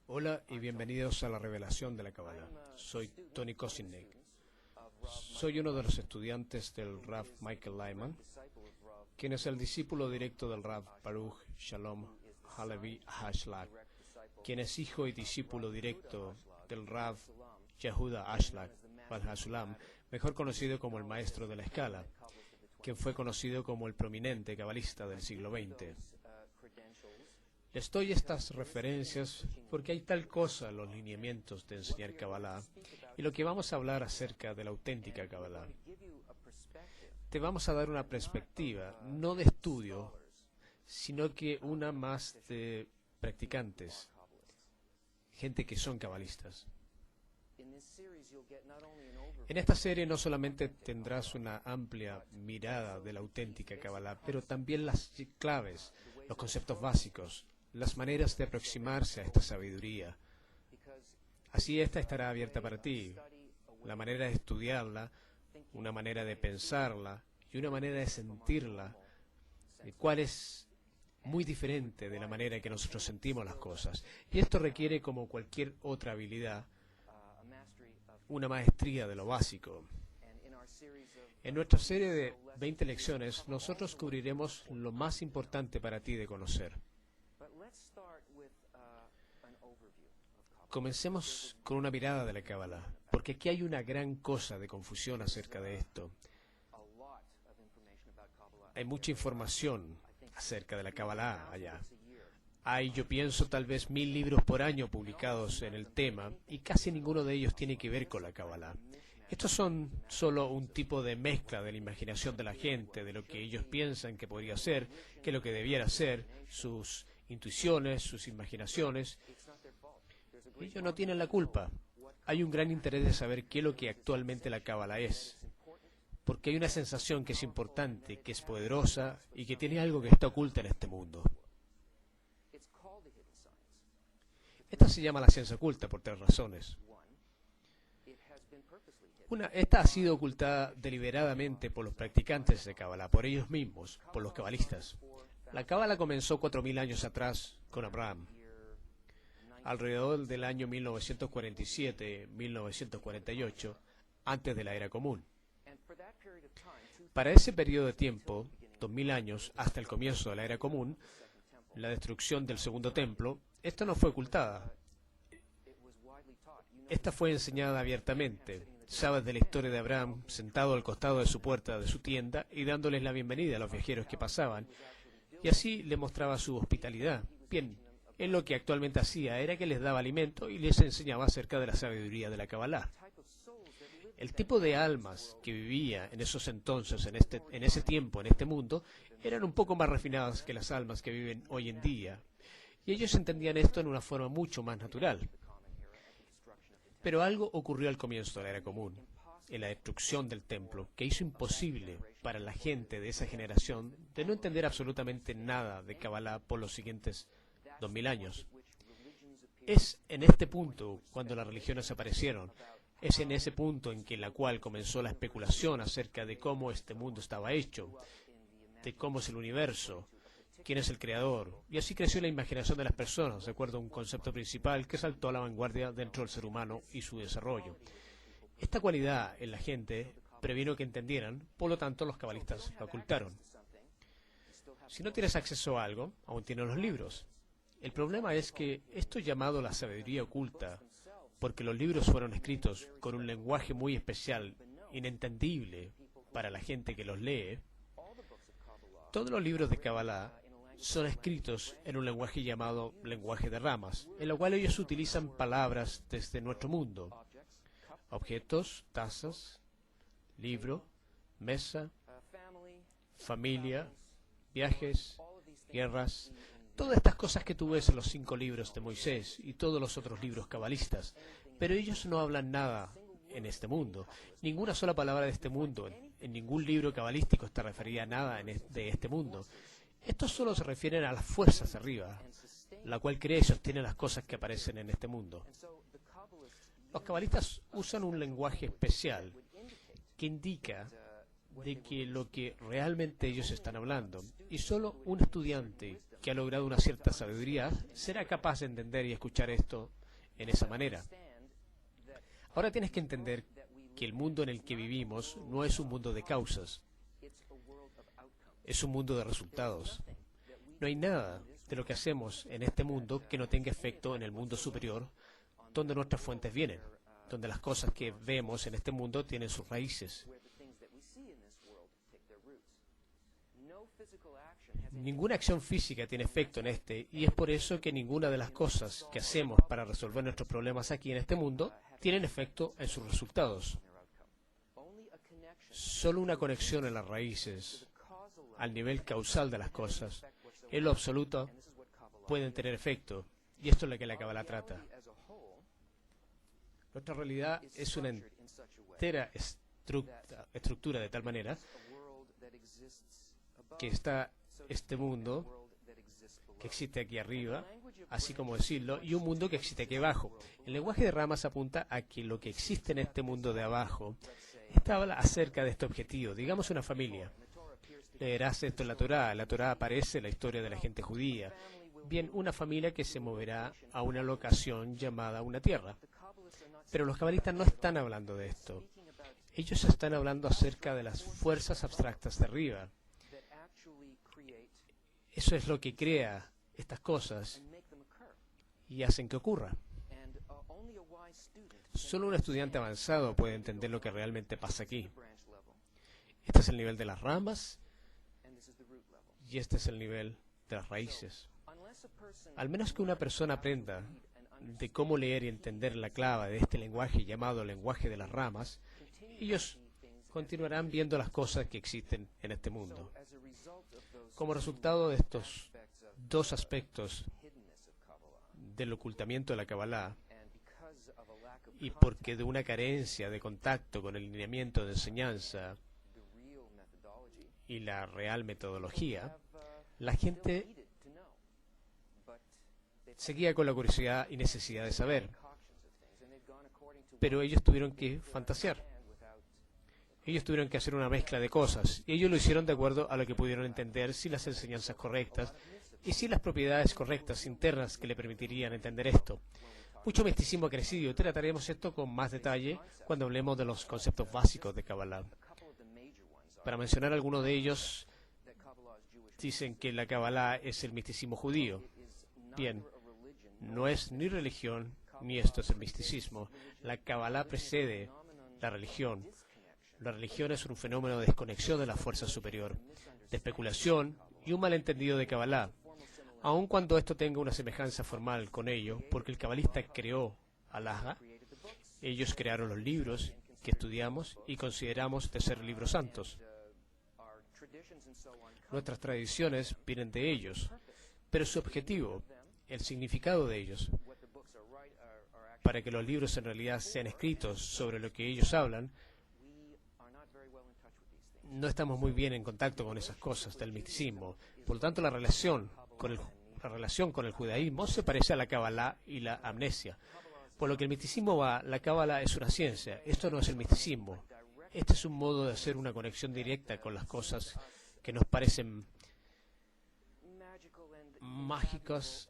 Hola y bienvenidos a la revelación de la Kabbalah. Soy Tony Kosinnek. Soy uno de los estudiantes del Rav Michael Lyman, quien es el discípulo directo del Rav Baruch Shalom Halevi Ashlag, quien es hijo y discípulo directo del Rav Yehuda Ashlag Bar-Hasulam, mejor conocido como el maestro de la escala, quien fue conocido como el prominente cabalista del siglo XX. Les doy estas referencias porque hay tal cosa en los lineamientos de enseñar Kabbalah y lo que vamos a hablar acerca de la auténtica Kabbalah. Te vamos a dar una perspectiva, no de estudio, sino que una más de practicantes, gente que son cabalistas. En esta serie no solamente tendrás una amplia mirada de la auténtica Kabbalah, pero también las claves, los conceptos básicos, las maneras de aproximarse a esta sabiduría. Así esta estará abierta para ti, la manera de estudiarla, una manera de pensarla y una manera de sentirla, el cual es muy diferente de la manera en que nosotros sentimos las cosas. Y esto requiere, como cualquier otra habilidad, una maestría de lo básico. En nuestra serie de 20 lecciones, nosotros cubriremos lo más importante para ti de conocer. Comencemos con una mirada de la Kabbalah, porque aquí hay una gran cosa de confusión acerca de esto. Hay mucha información acerca de la Kabbalah allá. Hay, yo pienso, tal vez 1000 libros por año publicados en el tema, y casi ninguno de ellos tiene que ver con la Kabbalah. Estos son solo un tipo de mezcla de la imaginación de la gente, de lo que ellos piensan que podría ser, que es lo que debiera ser, sus intuiciones, sus imaginaciones. Ellos no tienen la culpa. Hay un gran interés de saber qué es lo que actualmente la Kabbalah es, porque hay una sensación que es importante, que es poderosa y que tiene algo que está oculto en este mundo. Esta se llama la ciencia oculta por 3 razones. Esta ha sido ocultada deliberadamente por los practicantes de Kabbalah, por ellos mismos, por los cabalistas. La Kabbalah comenzó 4000 años atrás con Abraham, alrededor del año 1947-1948, antes de la era común. Para ese periodo de tiempo, 2000 años hasta el comienzo de la era común, la destrucción del segundo templo, esta no fue ocultada. Esta fue enseñada abiertamente. Sabes de la historia de Abraham sentado al costado de su puerta de su tienda y dándoles la bienvenida a los viajeros que pasaban, y así le mostraba su hospitalidad. Bien, él lo que actualmente hacía era que les daba alimento y les enseñaba acerca de la sabiduría de la Kabbalah. El tipo de almas que vivía en esos entonces, en ese tiempo, en este mundo, eran un poco más refinadas que las almas que viven hoy en día, y ellos entendían esto en una forma mucho más natural. Pero algo ocurrió al comienzo de la era común, en la destrucción del templo, que hizo imposible para la gente de esa generación de no entender absolutamente nada de Kabbalah por los siguientes 2000 años. Es en este punto cuando las religiones aparecieron. Es en ese punto en que la cual comenzó la especulación acerca de cómo este mundo estaba hecho, de cómo es el universo, quién es el creador, y así creció la imaginación de las personas, de acuerdo a un concepto principal que saltó a la vanguardia dentro del ser humano y su desarrollo. Esta cualidad en la gente previno que entendieran, por lo tanto los cabalistas la ocultaron. Si no tienes acceso a algo, aún tienes los libros. El problema es que esto es llamado la sabiduría oculta, porque los libros fueron escritos con un lenguaje muy especial, inentendible para la gente que los lee. Todos los libros de Kabbalah son escritos en un lenguaje llamado lenguaje de ramas, en lo cual ellos utilizan palabras desde nuestro mundo. Objetos, tazas, libro, mesa, familia, viajes, guerras, todas estas cosas que tú ves en los 5 libros de Moisés y todos los otros libros cabalistas, pero ellos no hablan nada en este mundo. Ninguna sola palabra de este mundo, en ningún libro cabalístico está referida a nada de este mundo. Estos solo se refieren a las fuerzas de arriba, la cual cree y sostiene las cosas que aparecen en este mundo. Los cabalistas usan un lenguaje especial que indica de que lo que realmente ellos están hablando, y solo un estudiante que ha logrado una cierta sabiduría será capaz de entender y escuchar esto en esa manera. Ahora tienes que entender que el mundo en el que vivimos no es un mundo de causas, es un mundo de resultados. No hay nada de lo que hacemos en este mundo que no tenga efecto en el mundo superior, donde nuestras fuentes vienen, donde las cosas que vemos en este mundo tienen sus raíces. Ninguna acción física tiene efecto en este, y es por eso que ninguna de las cosas que hacemos para resolver nuestros problemas aquí en este mundo tienen efecto en sus resultados. Solo una conexión en las raíces, al nivel causal de las cosas, en lo absoluto, pueden tener efecto, y esto es lo que la Kabbalah trata. Nuestra realidad es una entera estructura de tal manera que está este mundo que existe aquí arriba, así como decirlo, y un mundo que existe aquí abajo. El lenguaje de ramas apunta a que lo que existe en este mundo de abajo habla acerca de este objetivo. Digamos una familia. Leerás esto en la Torá. En la Torá aparece la historia de la gente judía. Bien, una familia que se moverá a una locación llamada una tierra. Pero los cabalistas no están hablando de esto. Ellos están hablando acerca de las fuerzas abstractas de arriba. Eso es lo que crea estas cosas y hacen que ocurra. Solo un estudiante avanzado puede entender lo que realmente pasa aquí. Este es el nivel de las ramas y este es el nivel de las raíces. Al menos que una persona aprenda de cómo leer y entender la clave de este lenguaje llamado lenguaje de las ramas, ellos continuarán viendo las cosas que existen en este mundo. Como resultado de estos dos aspectos del ocultamiento de la Kabbalah, y porque de una carencia de contacto con el lineamiento de enseñanza y la real metodología, la gente seguía con la curiosidad y necesidad de saber. Pero ellos tuvieron que fantasear. Ellos tuvieron que hacer una mezcla de cosas, y ellos lo hicieron de acuerdo a lo que pudieron entender, sin las enseñanzas correctas y sin las propiedades correctas internas que le permitirían entender esto. Mucho misticismo ha crecido, y trataremos esto con más detalle cuando hablemos de los conceptos básicos de Kabbalah. Para mencionar algunos de ellos, dicen que la Kabbalah es el misticismo judío. Bien, no es ni religión, ni esto es el misticismo. La Kabbalah precede la religión. La religión es un fenómeno de desconexión de la fuerza superior, de especulación y un malentendido de Kabbalah, aun cuando esto tenga una semejanza formal con ello, porque el cabalista creó Alá. Ellos crearon los libros que estudiamos y consideramos de ser libros santos. Nuestras tradiciones vienen de ellos, pero su objetivo, el significado de ellos, para que los libros en realidad sean escritos sobre lo que ellos hablan, no estamos muy bien en contacto con esas cosas del misticismo. Por lo tanto, la relación con el judaísmo se parece a la Kabbalah y la amnesia. Por lo que el misticismo va, la Kabbalah es una ciencia. Esto no es el misticismo. Este es un modo de hacer una conexión directa con las cosas que nos parecen mágicas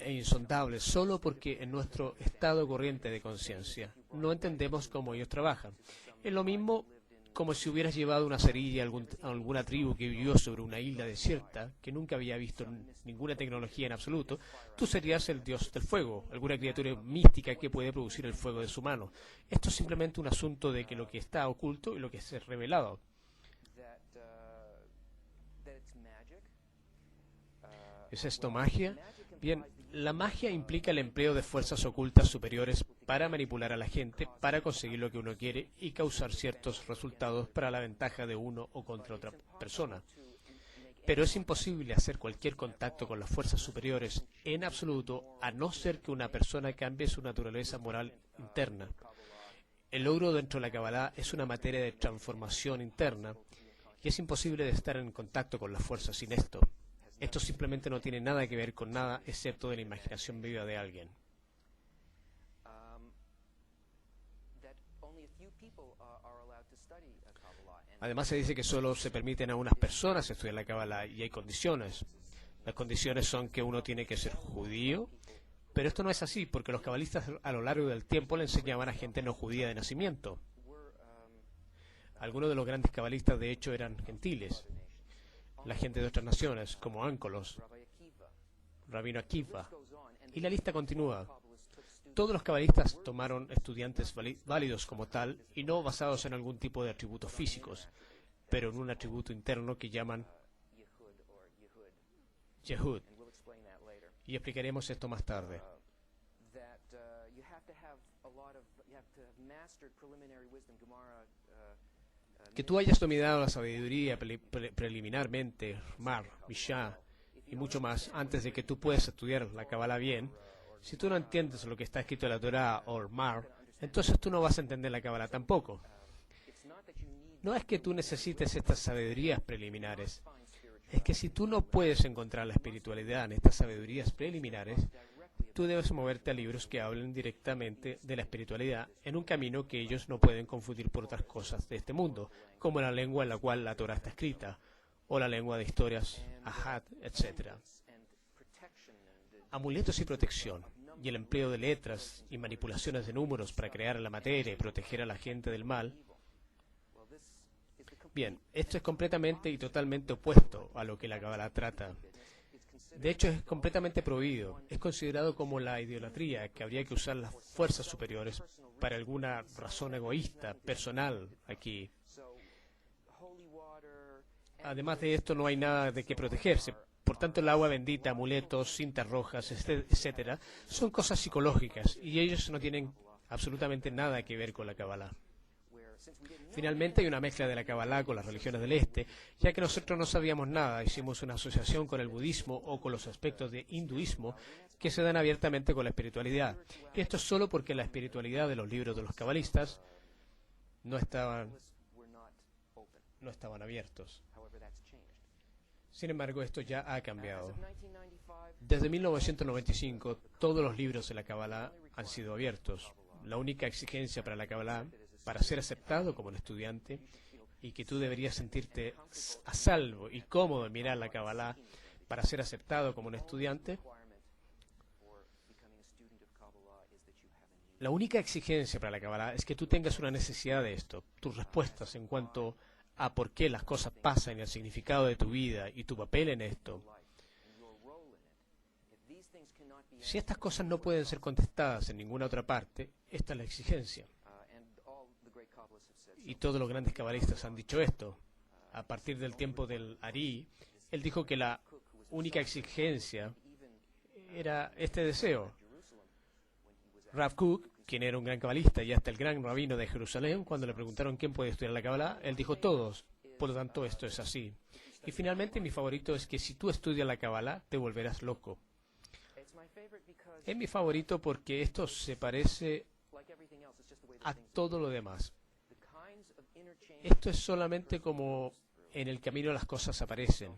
e insondables, solo porque en nuestro estado corriente de conciencia no entendemos cómo ellos trabajan. Es lo mismo como si hubieras llevado una cerilla a alguna tribu que vivió sobre una isla desierta, que nunca había visto ninguna tecnología en absoluto. Tú serías el dios del fuego, alguna criatura mística que puede producir el fuego de su mano. Esto es simplemente un asunto de que lo que está oculto y lo que es revelado. ¿Es esto magia? Bien, la magia implica el empleo de fuerzas ocultas superiores para manipular a la gente, para conseguir lo que uno quiere y causar ciertos resultados para la ventaja de uno o contra otra persona. Pero es imposible hacer cualquier contacto con las fuerzas superiores en absoluto, a no ser que una persona cambie su naturaleza moral interna. El logro dentro de la Kabbalah es una materia de transformación interna, y es imposible de estar en contacto con las fuerzas sin esto. Esto simplemente no tiene nada que ver con nada excepto de la imaginación viva de alguien. Además se dice que solo se permiten a unas personas estudiar la Kabbalah y hay condiciones. Las condiciones son que uno tiene que ser judío, pero esto no es así, porque los cabalistas a lo largo del tiempo le enseñaban a gente no judía de nacimiento. Algunos de los grandes cabalistas de hecho eran gentiles, la gente de otras naciones, como Áncolos, Rabino Akiva, y la lista continúa. Todos los cabalistas tomaron estudiantes válidos como tal y no basados en algún tipo de atributos físicos, pero en un atributo interno que llaman Yehud. Y explicaremos esto más tarde. Que tú hayas dominado la sabiduría preliminarmente, Mar, Mishá y mucho más antes de que tú puedas estudiar la Kabbalah bien. Si tú no entiendes lo que está escrito en la Torah o Mar, entonces tú no vas a entender la Kabbalah tampoco. No es que tú necesites estas sabidurías preliminares. Es que si tú no puedes encontrar la espiritualidad en estas sabidurías preliminares, tú debes moverte a libros que hablen directamente de la espiritualidad en un camino que ellos no pueden confundir por otras cosas de este mundo, como la lengua en la cual la Torah está escrita, o la lengua de historias, Ahad, etc. Amuletos y protección, y el empleo de letras y manipulaciones de números para crear la materia y proteger a la gente del mal. Bien, esto es completamente y totalmente opuesto a lo que la Kabbalah trata. De hecho, es completamente prohibido. Es considerado como la idolatría, que habría que usar las fuerzas superiores para alguna razón egoísta, personal, aquí. Además de esto, no hay nada de qué protegerse. Por tanto, el agua bendita, amuletos, cintas rojas, etcétera, son cosas psicológicas y ellos no tienen absolutamente nada que ver con la Kabbalah. Finalmente hay una mezcla de la Kabbalah con las religiones del Este, ya que nosotros no sabíamos nada, hicimos una asociación con el budismo o con los aspectos de hinduismo que se dan abiertamente con la espiritualidad. Esto es solo porque la espiritualidad de los libros de los cabalistas no estaban abiertos. Sin embargo, esto ya ha cambiado. Desde 1995, todos los libros de la Kabbalah han sido abiertos. La única exigencia para la Kabbalah, para ser aceptado como un estudiante, y que tú deberías sentirte a salvo y cómodo en mirar la Kabbalah para ser aceptado como un estudiante, la única exigencia para la Kabbalah es que tú tengas una necesidad de esto. Tus respuestas en cuanto a por qué las cosas pasan y el significado de tu vida y tu papel en esto. Si estas cosas no pueden ser contestadas en ninguna otra parte, esta es la exigencia. Y todos los grandes cabalistas han dicho esto. A partir del tiempo del Ari, él dijo que la única exigencia era este deseo. Rav Kook, quien era un gran cabalista y hasta el gran rabino de Jerusalén, cuando le preguntaron quién puede estudiar la Kabbalah, él dijo todos. Por lo tanto, esto es así. Y finalmente, mi favorito es que si tú estudias la Kabbalah, te volverás loco. Es mi favorito porque esto se parece a todo lo demás. Esto es solamente como en el camino las cosas aparecen.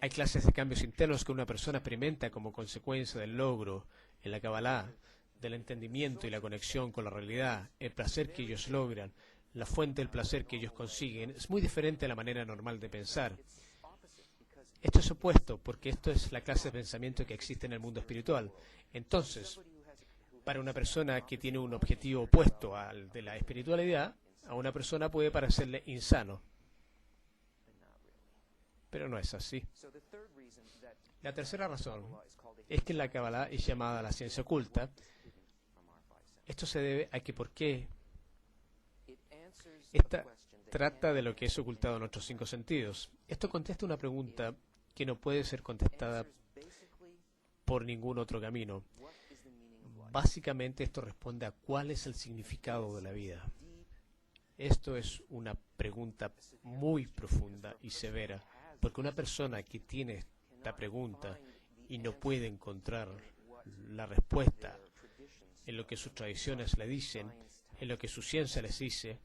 Hay clases de cambios internos que una persona experimenta como consecuencia del logro en la Kabbalah, del entendimiento y la conexión con la realidad, el placer que ellos logran, la fuente del placer que ellos consiguen. Es muy diferente a la manera normal de pensar. Esto es opuesto, porque esto es la clase de pensamiento que existe en el mundo espiritual. Entonces, para una persona que tiene un objetivo opuesto al de la espiritualidad, a una persona puede parecerle insano. Pero no es así. La tercera razón es que la Kabbalah es llamada la ciencia oculta. Esto se debe a que porque esta trata de lo que es ocultado en nuestros 5 sentidos. Esto contesta una pregunta que no puede ser contestada por ningún otro camino. Básicamente esto responde a cuál es el significado de la vida. Esto es una pregunta muy profunda y severa, porque una persona que tiene esta pregunta y no puede encontrar la respuesta en lo que sus tradiciones le dicen, en lo que su ciencia les dice,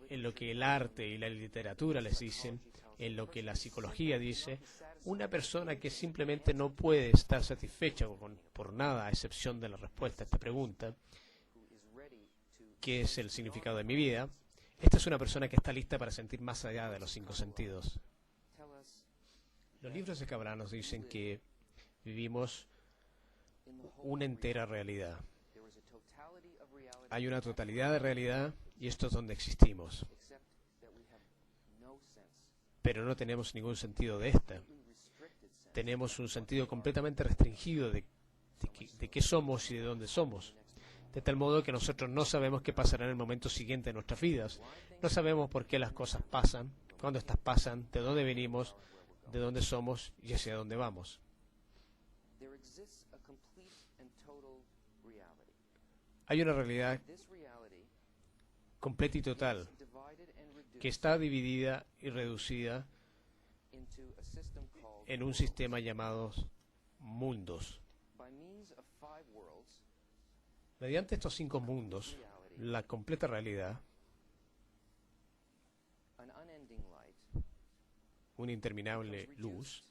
en lo que el arte y la literatura les dicen, en lo que la psicología dice, una persona que simplemente no puede estar satisfecha por nada a excepción de la respuesta a esta pregunta, ¿qué es el significado de mi vida? Esta es una persona que está lista para sentir más allá de los 5 sentidos. Los libros de Kabbalah nos dicen que vivimos una entera realidad. Hay una totalidad de realidad y esto es donde existimos. Pero no tenemos ningún sentido de esta. Tenemos un sentido completamente restringido de qué somos y de dónde somos. De tal modo que nosotros no sabemos qué pasará en el momento siguiente de nuestras vidas. No sabemos por qué las cosas pasan, cuándo estas pasan, de dónde venimos, de dónde somos y hacia dónde vamos. Hay una realidad completa y total que está dividida y reducida en un sistema llamado mundos. Mediante estos 5 mundos, la completa realidad, una interminable luz,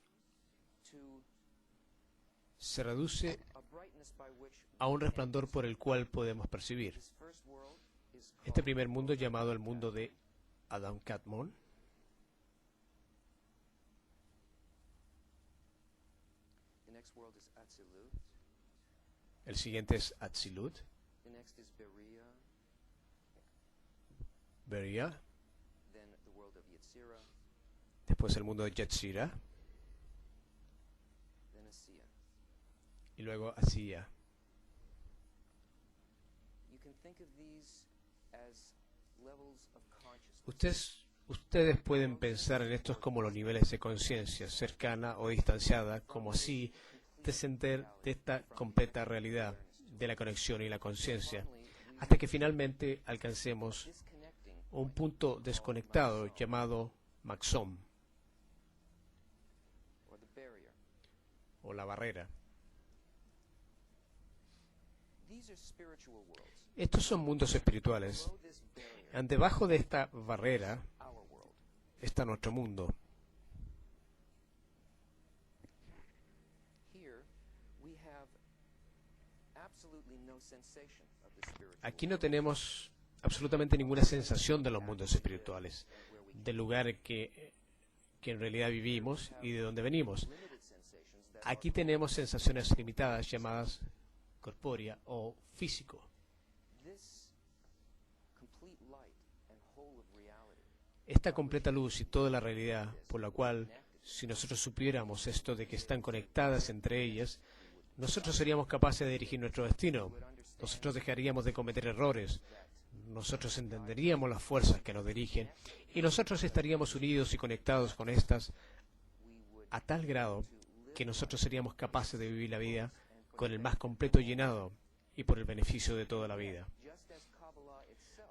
se reduce a un resplandor por el cual podemos percibir. Este primer mundo, llamado el mundo de Adam Kadmon, el siguiente es Atzilut, Beria, después el mundo de Yetzirah, y luego Asiya. Ustedes pueden pensar en estos como los niveles de conciencia, cercana o distanciada, como así descender de esta completa realidad de la conexión y la conciencia, hasta que finalmente alcancemos un punto desconectado llamado Maxom, o la barrera. Estos son mundos espirituales. Debajo de esta barrera está nuestro mundo. Aquí no tenemos absolutamente ninguna sensación de los mundos espirituales, del lugar que en realidad vivimos y de donde venimos. Aquí tenemos sensaciones limitadas llamadas corpórea o físico. Esta completa luz y toda la realidad, por la cual, si nosotros supiéramos esto de que están conectadas entre ellas, nosotros seríamos capaces de dirigir nuestro destino. Nosotros dejaríamos de cometer errores. Nosotros entenderíamos las fuerzas que nos dirigen y nosotros estaríamos unidos y conectados con estas a tal grado que nosotros seríamos capaces de vivir la vida con el más completo llenado y por el beneficio de toda la vida.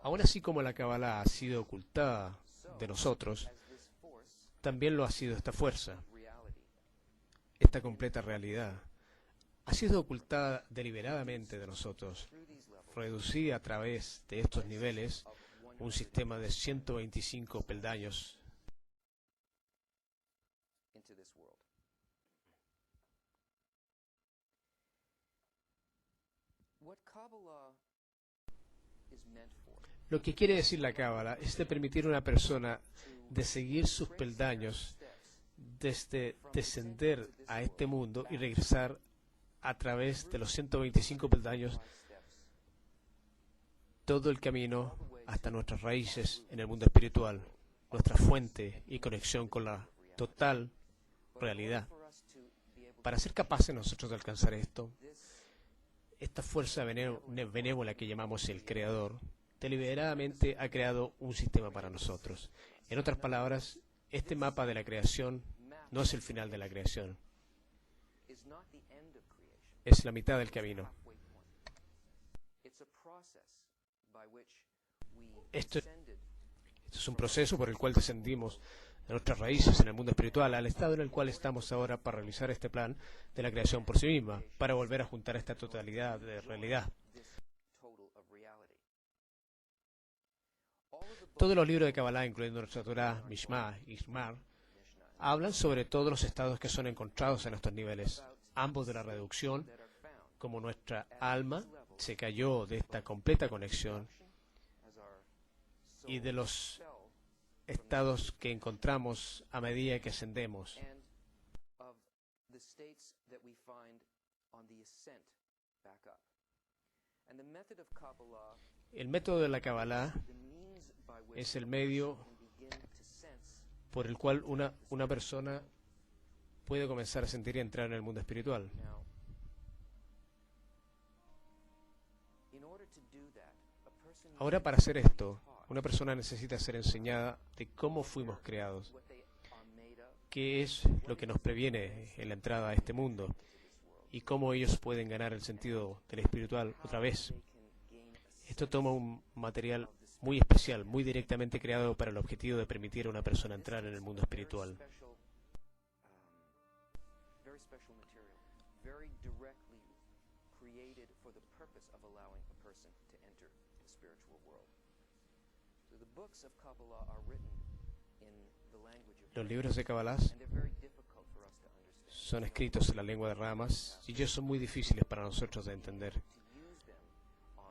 Aún así como la Kabbalah ha sido ocultada de nosotros, también lo ha sido esta fuerza, esta completa realidad. Ha sido ocultada deliberadamente de nosotros, reducida a través de estos niveles, un sistema de 125 peldaños. Lo que quiere decir la Cábala es de permitir a una persona de seguir sus peldaños desde descender a este mundo y regresar a través de los 125 peldaños todo el camino hasta nuestras raíces en el mundo espiritual, nuestra fuente y conexión con la total realidad. Para ser capaces nosotros de alcanzar esto, esta fuerza benévola que llamamos el Creador, deliberadamente ha creado un sistema para nosotros. En otras palabras, este mapa de la creación no es el final de la creación, es la mitad del camino. Esto es un proceso por el cual descendimos de nuestras raíces en el mundo espiritual al estado en el cual estamos ahora para realizar este plan de la creación por sí misma, para volver a juntar esta totalidad de realidad. Todos los libros de Kabbalah, incluyendo nuestra Torah, Mishmah y Ishmar, hablan sobre todos los estados que son encontrados en estos niveles, ambos de la reducción, como nuestra alma se cayó de esta completa conexión y de los estados que encontramos a medida que ascendemos. El método de la Kabbalah es el medio por el cual una persona puede comenzar a sentir y entrar en el mundo espiritual. Ahora, para hacer esto, una persona necesita ser enseñada de cómo fuimos creados, qué es lo que nos previene en la entrada a este mundo y cómo ellos pueden ganar el sentido del espiritual otra vez. Esto toma un material muy especial, muy directamente creado para el objetivo de permitir a una persona entrar en el mundo espiritual. Los libros de Kabbalah son escritos en la lengua de ramas y ellos son muy difíciles para nosotros de entender.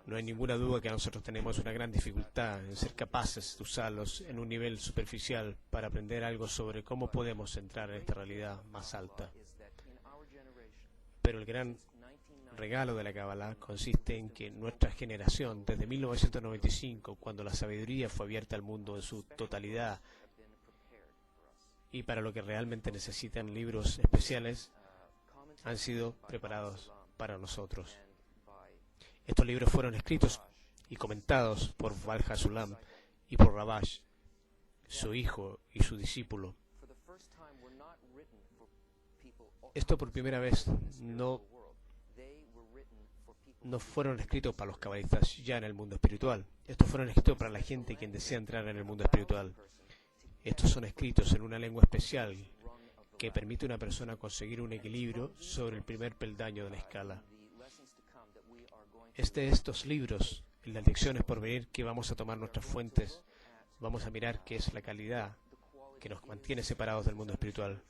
No hay ninguna duda que nosotros tenemos una gran dificultad en ser capaces de usarlos en un nivel superficial para aprender algo sobre cómo podemos entrar en esta realidad más alta. Pero el gran regalo de la Kabbalah consiste en que nuestra generación, desde 1995, cuando la sabiduría fue abierta al mundo en su totalidad, y para lo que realmente necesitan libros especiales, han sido preparados para nosotros. Estos libros fueron escritos y comentados por Val Hasulam y por Rabash, su hijo y su discípulo. Esto por primera vez no fueron escritos para los cabalistas ya en el mundo espiritual. Estos fueron escritos para la gente quien desea entrar en el mundo espiritual. Estos son escritos en una lengua especial que permite a una persona conseguir un equilibrio sobre el primer peldaño de la escala. Estos libros, en las lecciones por venir, que vamos a tomar nuestras fuentes, vamos a mirar qué es la calidad que nos mantiene separados del mundo espiritual,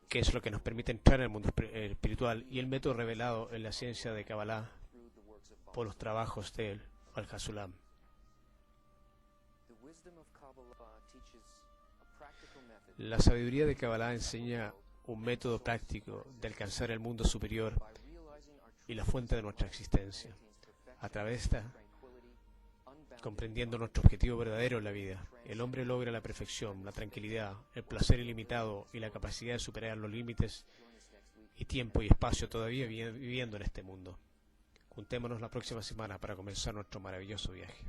qué es lo que nos permite entrar en el mundo espiritual y el método revelado en la ciencia de Kabbalah por los trabajos de Al-Hasulam. La sabiduría de Kabbalah enseña un método práctico de alcanzar el mundo superior y la fuente de nuestra existencia. A través de esta, comprendiendo nuestro objetivo verdadero en la vida, el hombre logra la perfección, la tranquilidad, el placer ilimitado y la capacidad de superar los límites y tiempo y espacio todavía viviendo en este mundo. Juntémonos la próxima semana para comenzar nuestro maravilloso viaje.